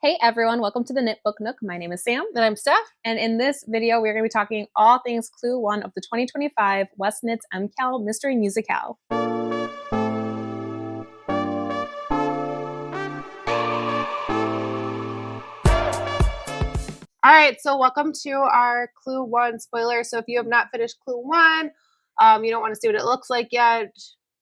Hey everyone, welcome to the Knit Book Nook. My name is Sam. And I'm Steph. And in this video, we're going to be talking all things Clue 1 of the 2025 WestKnits MKAL Mystery Musikal. All right, so welcome to our Clue 1 spoiler. So if you have not finished Clue 1, you don't want to see what it looks like yet,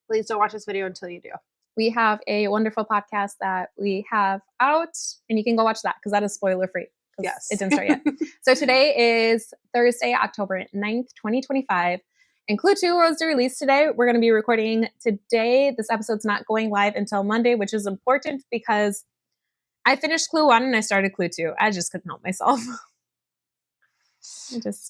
please don't watch this video until you do. We have a wonderful podcast that we have out, and you can go watch that because that is spoiler free. Yes. It didn't start yet. So today is Thursday, October 9th, 2025. And Clue 2 was released today. We're going to be recording today. This episode's not going live until Monday, which is important because I finished Clue 1 and I started Clue 2. I just couldn't help myself.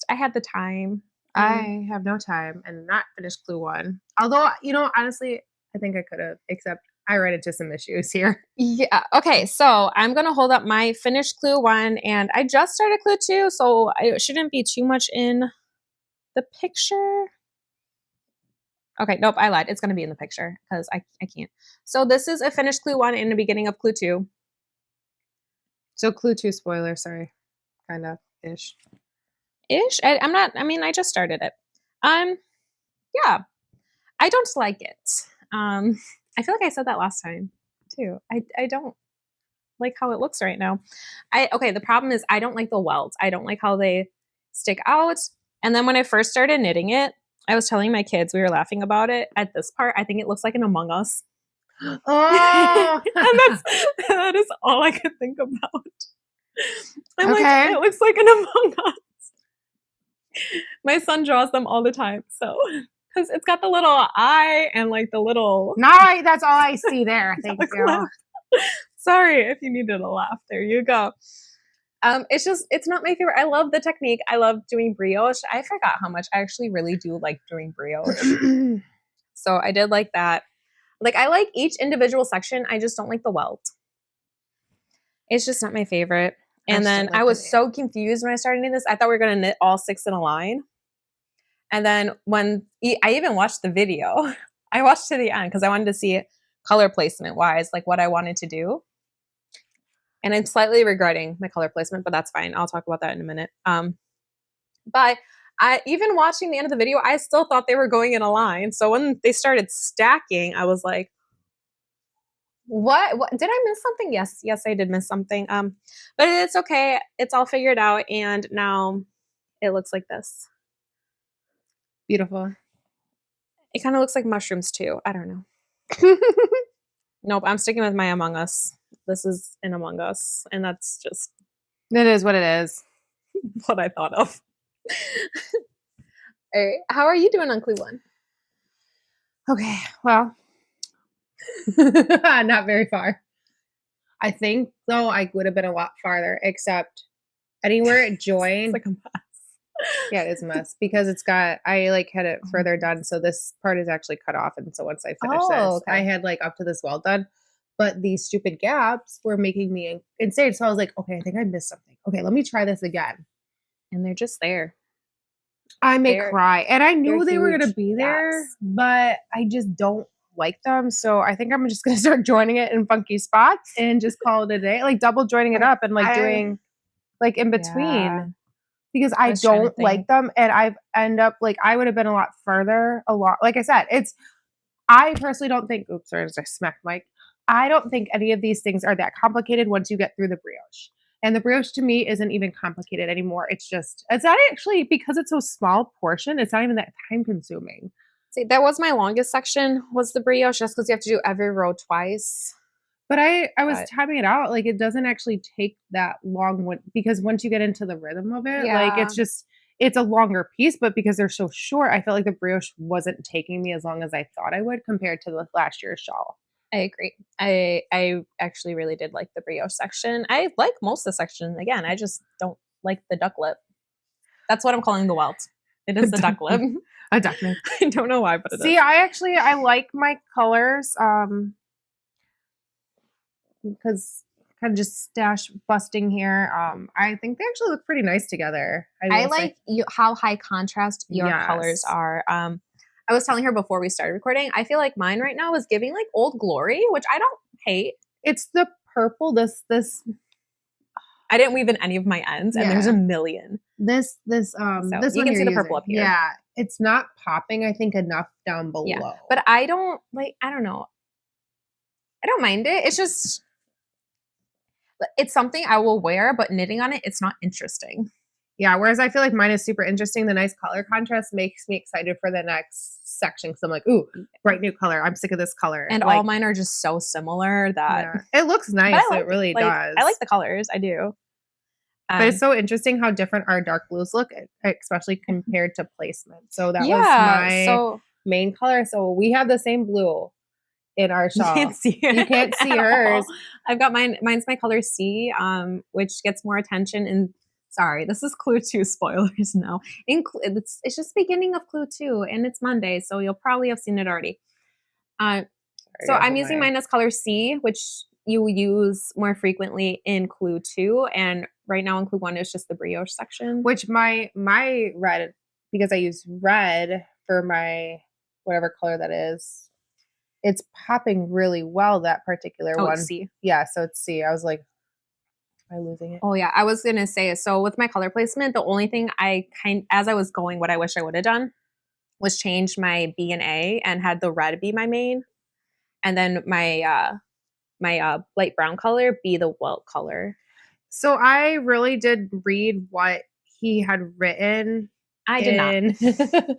I had the time. I have no time and not finished Clue 1. Although, honestly, I think I could have, except I ran into some issues here. Yeah. Okay. So I'm going to hold up my finished Clue 1 and I just started Clue 2. So it shouldn't be too much in the picture. Okay. Nope. I lied. It's going to be in the picture because I can't. So this is a finished Clue 1 in the beginning of Clue 2. So Clue 2 spoiler, sorry. Kind of ish. I just started it. Yeah. I don't like it. I feel like I said that last time too. I don't like how it looks right now. The problem is I don't like the welts. I don't like how they stick out. And then when I first started knitting it, I was telling my kids, we were laughing about it. At this part, I think it looks like an Among Us. Oh, and that is all I could think about. I'm okay. like, it looks like an Among Us. My son draws them all the time, so because it's got the little eye and like the little. That's all I see there. Thank you. Sorry if you needed a laugh. There you go. It's not my favorite. I love the technique. I love doing brioche. I forgot how much I actually really do like doing brioche. So I did like that. Like I like each individual section. I just don't like the welt. It's just not my favorite. And then I was so confused when I started knitting this. I thought we were going to knit all 6 in a line. And then when I even watched the video, I watched to the end because I wanted to see color placement wise, like what I wanted to do. And I'm slightly regretting my color placement, but that's fine. I'll talk about that in a minute. But even watching the end of the video, I still thought they were going in a line. So when they started stacking, I was like, what did I miss something? Yes, I did miss something. But it's okay. It's all figured out. And now it looks like this. Beautiful. It kind of looks like mushrooms too. I don't know. Nope, I'm sticking with my Among Us. This is an Among Us, and that's just... It is what it is. What I thought of. All right, how are you doing on Clue 1? Okay, well, not very far. I think, though, I would have been a lot farther, except anywhere it joined... It's like a mess. Yeah, it is a mess because I had it further done. So this part is actually cut off. And so once I finish this, I had up to this well done, but these stupid gaps were making me insane. So I was like, okay, I think I missed something. Okay, let me try this again. And they're just there. I may cry. And I knew they were going to be there, but I just don't like them. So I think I'm just going to start joining it in funky spots and just call it a day, like double joining it up and doing in between. Yeah. Because I don't like them, and I would have been a lot further. Like I said, I personally don't think. Oops, sorry, I smacked Mike. I don't think any of these things are that complicated once you get through the brioche. And the brioche to me isn't even complicated anymore. It's not actually, because it's so small portion. It's not even that time consuming. See, that was my longest section. Was the brioche, just because you have to do every row twice. But I was timing it out. Like, it doesn't actually take that long because once you get into the rhythm of it, it's a longer piece. But because they're so short, I felt like the brioche wasn't taking me as long as I thought I would compared to the last year's shawl. I agree. I actually really did like the brioche section. I like most of the section. Again, I just don't like the duck lip. That's what I'm calling the welt. It is the duck lip. A duck lip. I don't know why, but it is. See, I like my colors. Because kind of just stash busting here. I think they actually look pretty nice together. I like how high contrast your colors are. I was telling her before we started recording, I feel like mine right now is giving like Old Glory, which I don't hate. It's the purple, this I didn't weave in any of my ends, and there's a million. This So this you one can see the using. purple up here. Yeah, it's not popping, I think, enough down below. Yeah, but I don't know. I don't mind it. It's just, it's something I will wear, but knitting on it, it's not interesting. Yeah, whereas I feel like mine is super interesting. The nice color contrast makes me excited for the next section because I'm like, ooh, bright new color. I'm sick of this color. And all mine are just so similar that it looks nice. It really does. I like the colors. I do. But it's so interesting how different our dark blues look, especially compared to placement. So that was my main color. So we have the same blue in our shawl. You can't see it. You can't see hers. I've got mine. Mine's my color C, which gets more attention. And sorry, this is Clue 2 spoilers now. It's just the beginning of Clue 2, and it's Monday, so you'll probably have seen it already. So I'm using mine as color C, which you use more frequently in Clue 2, and right now in Clue 1 is just the brioche section. Which my red, because I use red for my whatever color that is, it's popping really well, that particular one. C. Yeah, so it's C. I was like, am I losing it? Oh yeah, I was gonna say, so with my color placement, the only thing as I was going, what I wish I would have done was change my B and A and had the red be my main, and then my light brown color be the welt color. So I really did read what he had written. I did not.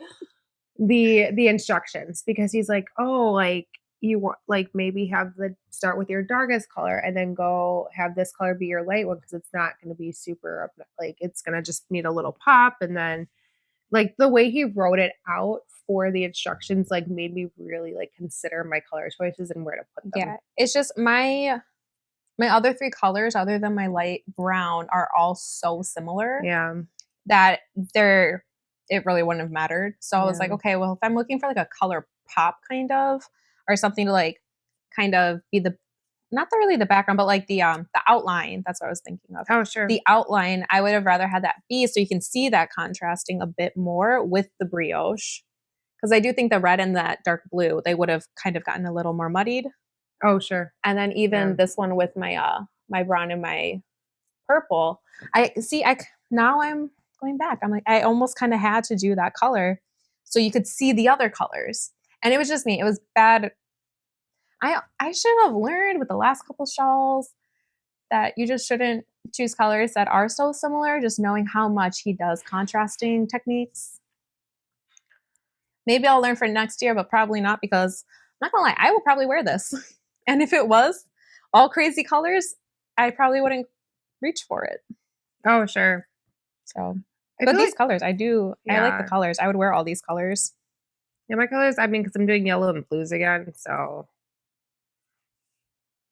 the instructions, because he's like, oh, like you want, like, maybe have start with your darkest color and then go have this color be your light one, because it's not going to be super, like, it's going to just need a little pop. And then like the way he wrote it out for the instructions like made me really like consider my color choices and where to put them. Yeah, it's just my other three colors other than my light brown are all so similar. Yeah. That it really wouldn't have mattered. So I was like, okay, well, if I'm looking for like a color pop kind of, or something to like kind of be not really the background, but like the outline. That's what I was thinking of. Oh, sure. The outline, I would have rather had that be so you can see that contrasting a bit more with the brioche. Because I do think the red and that dark blue, they would have kind of gotten a little more muddied. Oh, sure. And then even this one with my my brown and my purple, now I'm going back. I'm like, I almost kind of had to do that color so you could see the other colors. And it was just me. It was bad. I should have learned with the last couple shawls that you just shouldn't choose colors that are so similar, just knowing how much he does contrasting techniques. Maybe I'll learn for next year, but probably not, because I'm not gonna lie, I will probably wear this. And if it was all crazy colors, I probably wouldn't reach for it. Oh, sure. So, but these colors, I do. Yeah. I like the colors. I would wear all these colors. Yeah, my colors, I mean, because I'm doing yellow and blues again, so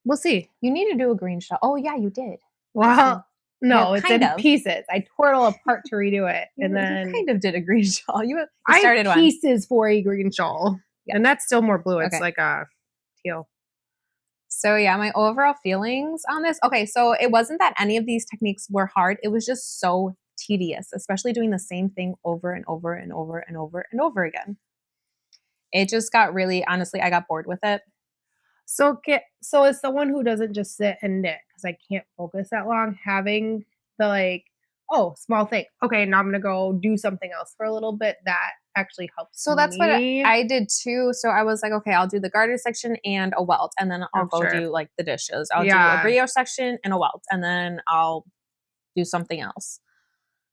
we'll see. You need to do a green shawl. Oh, yeah, you did. Well, no, it's in pieces. I tore it all apart to redo it, and then you kind of did a green shawl. I started pieces for a green shawl, and that's still more blue. It's like a teal. So yeah, my overall feelings on this. Okay, so it wasn't that any of these techniques were hard. It was just so tedious, especially doing the same thing over and over and over and over and over again. It just got really, honestly, I got bored with it. So as someone who doesn't just sit and knit, because I can't focus that long, having the like, oh, small thing. Okay, now I'm going to go do something else for a little bit. That actually helps. So that's what I did too. So I was like, okay, I'll do the garter section and a welt, and then I'll go do like the dishes. I'll do a brioche section and a welt, and then I'll do something else.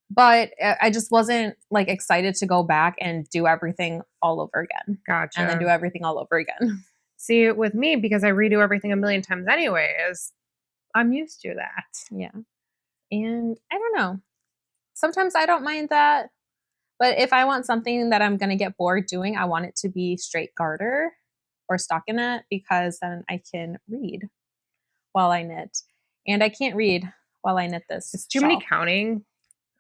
But I just wasn't like excited to go back and do everything all over again. Gotcha. And then do everything all over again. See, with me, because I redo everything a million times anyways, I'm used to that. Yeah. And I don't know. Sometimes I don't mind that. But if I want something that I'm going to get bored doing, I want it to be straight garter or stockinette, because then I can read while I knit. And I can't read while I knit this. It's too many counting.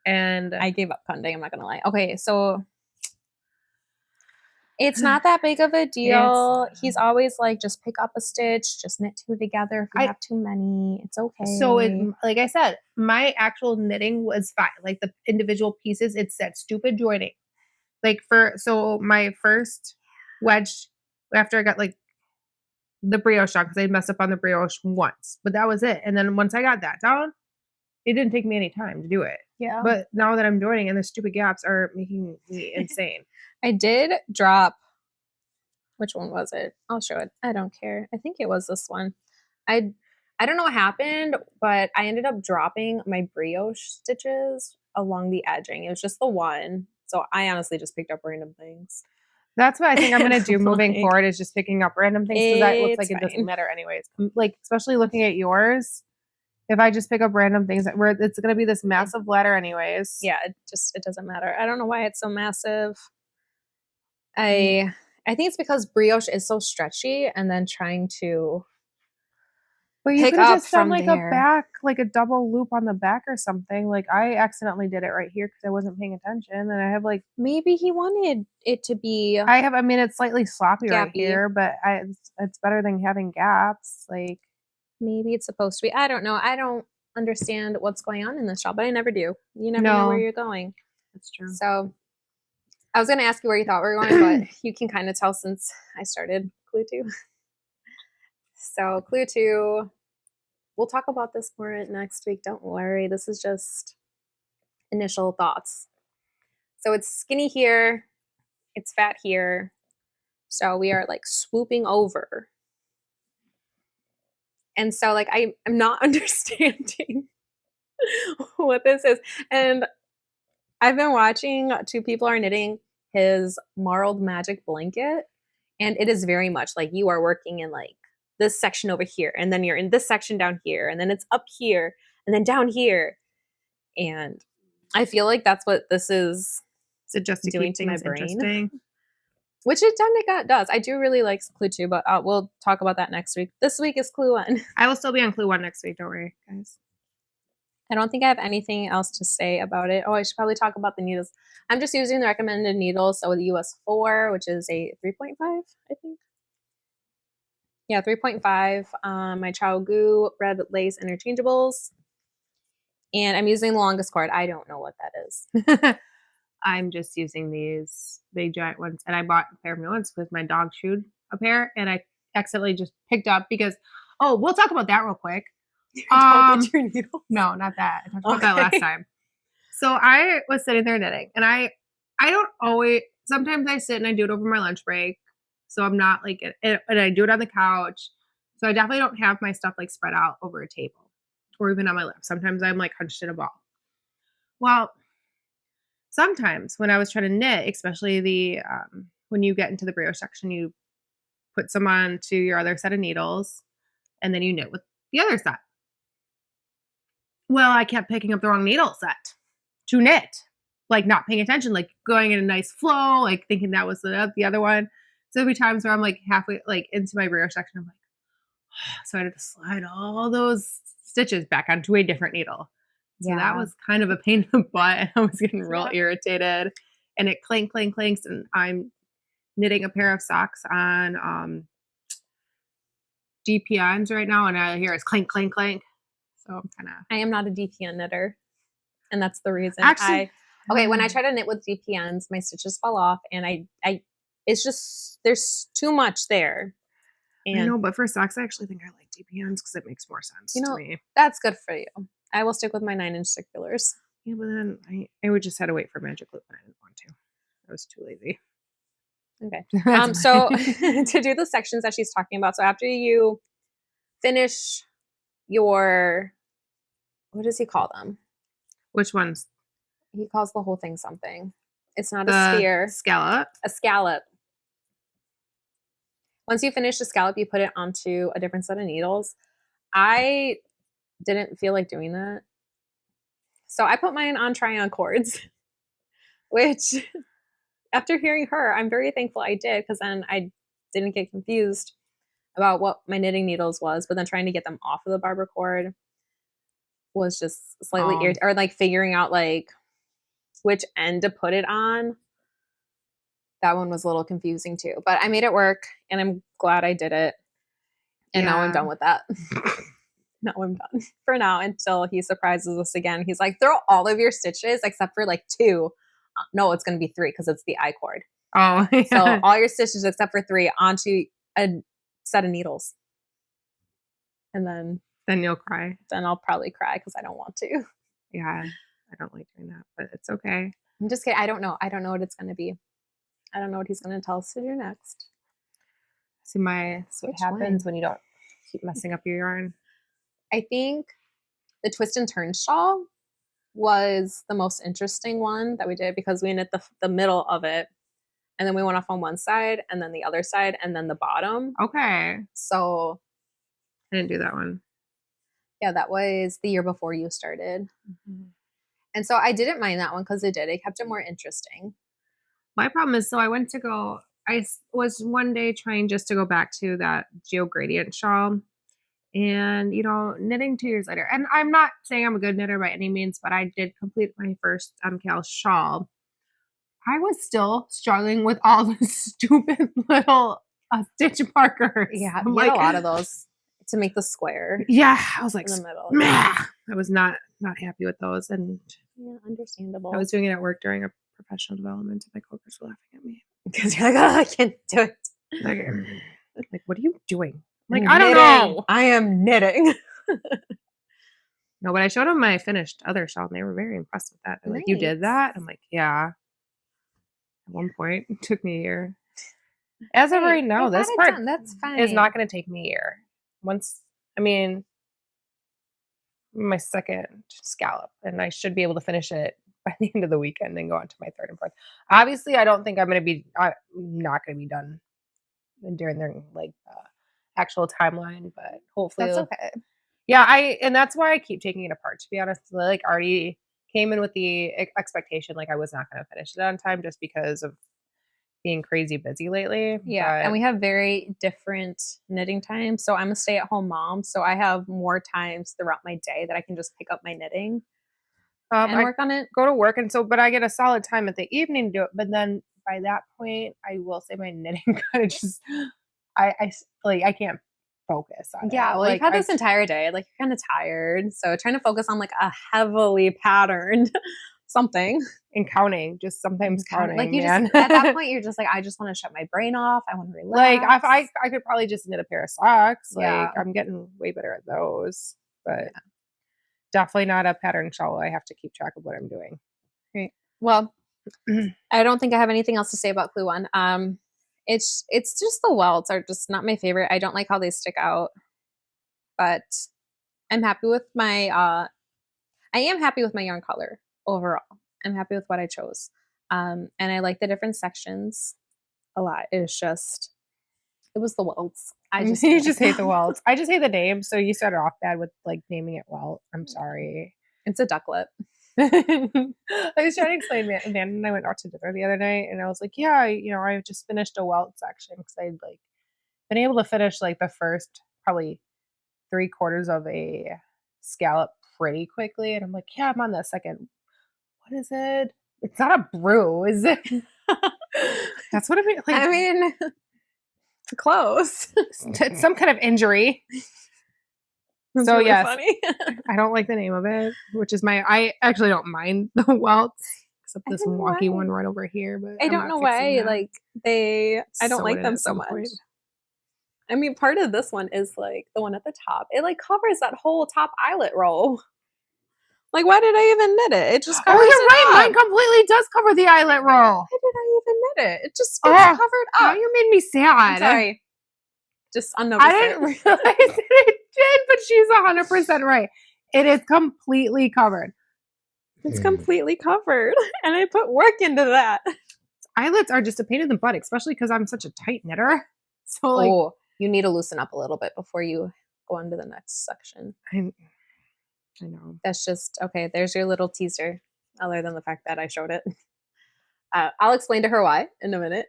And I gave up counting, I'm not going to lie. Okay, so it's not that big of a deal. He's always like, just pick up a stitch, just knit two together. If you have too many, it's okay. So like I said, my actual knitting was fine. Like the individual pieces, it's that stupid joining. Like so my first wedge, after I got like the brioche on, because I messed up on the brioche once, but that was it. And then once I got that down, it didn't take me any time to do it. Yeah. But now that I'm joining and the stupid gaps are making me insane. I did drop, which one was it? I'll show it. I don't care. I think it was this one. I don't know what happened, but I ended up dropping my brioche stitches along the edging. It was just the one. So I honestly just picked up random things. That's what I think I'm going to do moving forward, is just picking up random things, because that looks like it doesn't matter anyways. Like, especially looking at yours, if I just pick up random things, it's going to be this massive letter anyways. Yeah, it doesn't matter. I don't know why it's so massive. I think it's because brioche is so stretchy, and then trying to but you could have just done like a double loop on the back or something. Like, I accidentally did it right here because I wasn't paying attention, and I have like, maybe he wanted it to be. I mean, it's slightly sloppy right here, but it's better than having gaps. Like, maybe it's supposed to be. I don't know. I don't understand what's going on in this shop, but I never do. You never know where you're going. That's true. So I was going to ask you where you thought we were going, but you can kind of tell since I started Clue 2. So Clue 2, we'll talk about this more next week. Don't worry. This is just initial thoughts. So it's skinny here. It's fat here. So we are like swooping over. And so like I'm not understanding what this is. And I've been watching Two People Are Knitting his Marled Magic blanket, and it is very much like you are working in like this section over here, and then you're in this section down here, and then it's up here, and then down here. And I feel like that's what this is just doing to my brain. Which it does. I do really like Clue 2, but we'll talk about that next week. This week is Clue 1. I will still be on Clue 1 next week. Don't worry, guys. I don't think I have anything else to say about it. Oh, I should probably talk about the needles. I'm just using the recommended needles. So the US 4, which is a 3.5, I think. Yeah, 3.5. My ChiaoGoo Red Lace Interchangeables. And I'm using the longest cord. I don't know what that is. I'm just using these big giant ones. And I bought a pair of new ones because my dog chewed a pair. And I accidentally just picked up because, we'll talk about that real quick. Your needles? No, not that. I talked about that last time. So I was sitting there knitting, and I don't always, sometimes I sit and I do it over my lunch break. So I'm not like, and I do it on the couch. So I definitely don't have my stuff like spread out over a table or even on my lap. Sometimes I'm like hunched in a ball. Well, sometimes when I was trying to knit, especially when you get into the brioche section, you put some onto your other set of needles and then you knit with the other set. Well, I kept picking up the wrong needle set to knit, like not paying attention, like going in a nice flow, like thinking that was the other one. So there'll be times where I'm like halfway, like into my brioche section, I'm like, so I had to slide all those stitches back onto a different needle. So that was kind of a pain in the butt, and I was getting real irritated. And it clanks, and I'm knitting a pair of socks on DPNs right now, and I hear it's clank. So I'm kind of. I am not a DPN knitter, and that's the reason. Actually, when I try to knit with DPNs, my stitches fall off, and it's just there's too much there. And I know, but for socks, I actually think I like DPNs because it makes more sense to me. That's good for you. I will stick with my 9-inch circulars. Yeah, but then I would just had to wait for Magic Loop, and I didn't want to. I was too lazy. Okay. So to do the sections that she's talking about, so after you finish your, what does he call them? Which ones? He calls the whole thing something. It's not a sphere. Scallop. A scallop. Once you finish the scallop, you put it onto a different set of needles. I didn't feel like doing that. So I put mine on try-on cords, which after hearing her, I'm very thankful I did, because then I didn't get confused about what my knitting needles was, but then trying to get them off of the barber cord was just slightly irritating, or like figuring out like which end to put it on. That one was a little confusing too, but I made it work, and I'm glad I did it. And now I'm done with that. Now I'm done for now until he surprises us again. He's like, throw all of your stitches except for like 2. No, it's going to be 3 because it's the I cord. Oh, yeah. So all your stitches except for 3 onto a set of needles. And then Then you'll cry. Then I'll probably cry because I don't want to. Yeah, I don't like doing that, but it's okay. I'm just kidding. I don't know. I don't know what it's going to be. I don't know what he's going to tell us to do next. See, what happens when you don't keep messing up your yarn. I think the twist and turn shawl was the most interesting one that we did because we knit the middle of it, and then we went off on one side and then the other side and then the bottom. Okay. So I didn't do that one. Yeah, that was the year before you started. Mm-hmm. And so I didn't mind that one because it kept it more interesting. My problem is, so I was one day trying just to go back to that Geo Gradient shawl. And, knitting 2 years later, and I'm not saying I'm a good knitter by any means, but I did complete my first MKAL shawl. I was still struggling with all the stupid little stitch markers. Yeah, you had a lot of those to make the square. Yeah, I was like, in the middle. I was not happy with those, and understandable. I was doing it at work during a professional development, and my coworkers were laughing at me because you're like, oh, I can't do it. Like, what are you doing? Like, I don't know. I am knitting. No, but I showed them my finished other shawl, and they were very impressed with that. They're like, you did that? I'm like, yeah. At one point, it took me a year. As of right now, this part that's fine. is not going to take me a year. My second scallop, and I should be able to finish it by the end of the weekend and go on to my third and fourth. Obviously, I don't think I'm not going to be done during their actual timeline, but hopefully that's okay. Yeah, and that's why I keep taking it apart, to be honest. I already came in with the expectation I was not going to finish it on time just because of being crazy busy lately. Yeah, and we have very different knitting times. So I'm a stay-at-home mom, so I have more times throughout my day that I can just pick up my knitting and work on it. Go to work, but I get a solid time at the evening to do it. But then by that point, I will say my knitting kind of just I can't focus on it. Yeah, well, you've had this entire day. You're kind of tired. So trying to focus on a heavily patterned something. And counting, just sometimes counting. Just at that point, you're just I just want to shut my brain off. I want to relax. I could probably just knit a pair of socks. Yeah. I'm getting way better at those. But definitely not a pattern shawl. I have to keep track of what I'm doing. Right. Well, I don't think I have anything else to say about Clue 1. It's just the welts are just not my favorite. I don't like how they stick out, but I'm happy with I am happy with my yarn color overall. I'm happy with what I chose. And I like the different sections a lot. It was the welts. You just hate the welts. I just hate the name. So you started off bad with naming it welt. I'm sorry. It's a ducklet. I was trying to explain it, and Dan and I went out to dinner the other night, and I was like, yeah, I just finished a welt section because I'd been able to finish the first probably 3/4 of a scallop pretty quickly, and I'm like, yeah, I'm on the second. What is it? It's not a brew, is it? That's what I mean. Close. It's some kind of injury. That's really funny. I don't like the name of it, which is I actually don't mind the welts, except this wonky one right over here. But I don't know why. I don't like them so much. I mean, part of this one is the one at the top. It covers that whole top eyelet row. Why did I even knit it? It just covers you're right. Mine completely does cover the eyelet row. Why did I even knit it? It just gets covered up. Now you made me sad. I'm sorry. Just unnoticed. I didn't realize it did, but she's 100% right. It is completely covered. It's completely covered. And I put work into that. Eyelets are just a pain in the butt, especially because I'm such a tight knitter. So you need to loosen up a little bit before you go on to the next section. I know. That's just, okay, there's your little teaser, other than the fact that I showed it. I'll explain to her why in a minute.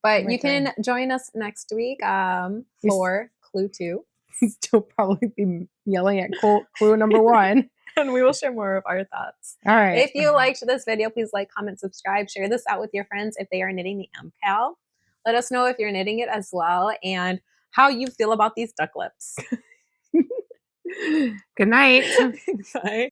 But you can join us next week for Clue 2. Still probably be yelling at Clue number 1. And we will share more of our thoughts. All right. If you liked this video, please like, comment, subscribe, share this out with your friends if they are knitting the MKAL. Let us know if you're knitting it as well and how you feel about these duck lips. Good night. Bye.